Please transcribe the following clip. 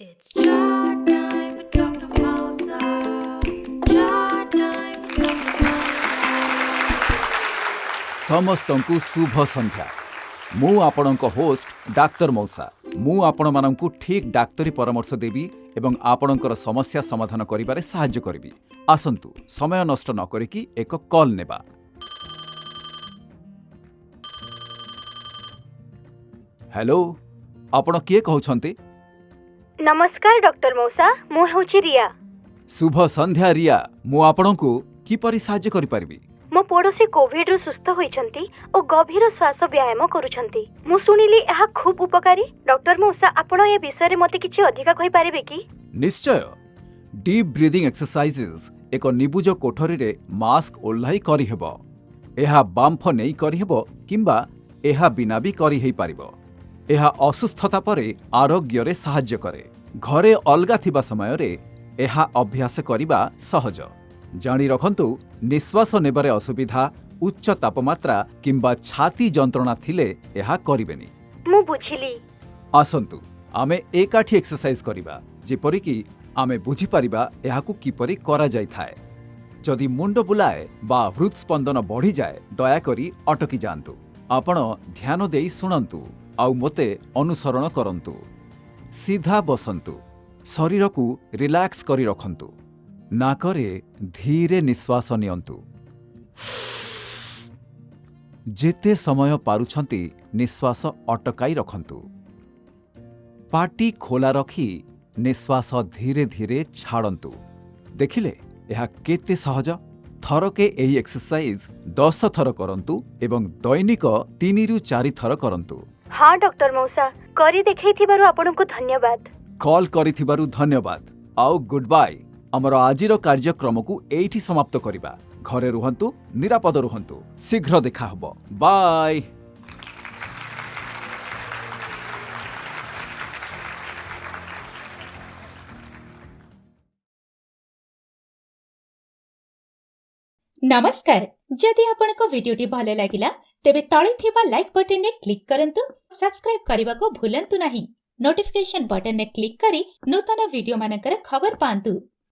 It's jar time with Dr. Mosa. Jar time with Dr. Mosa. समस्तंकु शुभ संध्या। मु आपणक host doctor मौसा। मु आपण मानंकु ठीक डाक्तरी परामर्श देबी एवं आपणकर समस्या समाधान करिबारे सहाय्य करबी। आसंतु समय नष्ट न करिकी एक कॉल नेबा। हेलो, आपण किए कहउछंती? नमस्कार डॉक्टर मौसा, मु हूँ रिया। शुभ संध्या रिया। मु आपणकु किपरि सहाय्य करि परिबी? मो पड़ोसी कोविड रु सुस्थ होइछंती ओ गभीर श्वास व्यायाम करूछंती। मु सुनिली एहा खूब उपकारी। डॉक्टर मौसा, आपण ए विषय रे मते किछि अधिका कहि पारिबे कि? निश्चय। डीप ब्रीदिंग एक्सरसाइजेस एक निबुज कोठरी रे मास्क ओल्हाई करि हेबो। एहा बाम्फ नेई करि हेबो किंबा एहा बिना भी करि हेई पारिबो। एहा असुस्थता परे आरोग्य रे सहाय्य करे। घरे अलगा थिबा समय रे एहा अभ्यास करिबा सहज। जानी रखंतु, निश्वास नेबारे असुविधा, उच्च तापमात्रा किंबा छाती जंत्रणा थिले एहा करिबेनी। मु बुझिली। आसंतु आमे एकाठी एक्सरसाइज करिबा, जेपरि कि आमे बुझी पारिबा एहाकु किपरि करा जाय थाए। जदि मुंड बुलाए बा हृदस्पंदन बढ़ी जाए, दया करी अटकी जांतु। आपण ध्यान देई सुनंतु आउ मते अनुसरण करंतु। सीधा बसंतु, शरीर को रिलैक्स करी रखंतु। नाकरे धीरे निश्वास नियंतु। जेते समय पारुछंती निश्वास अटकाई रखंतु। पाटी खोला रखी निश्वास धीरे धीरे छाड़ंतु। देखिले यह केते सहज। थरके एही एक्सरसाइज 10 थर करंतु एवं दैनिक 3 रु 4 थर करंतु। हाँ डॉक्टर मौसा, करी देखैथिबारु आपनकु धन्यवाद। कॉल करिथिबारु धन्यवाद। आउ गुड बाय। हमर आजिर कार्यक्रम को एठी समाप्त करिबा। घरे रुहंतु, निरापद रुहंतु। शीघ्र देखा हबो। बाय। नमस्कार। जदि आपनको वीडियोटी भल लागिला तेबे तळे थिबा लाइक बटन ने क्लिक करंतु। सब्सक्राइब करबा को भूलंतु नाही। नोटिफिकेशन बटन ने क्लिक करी नूतन वीडियो मानकर खबर पांतु।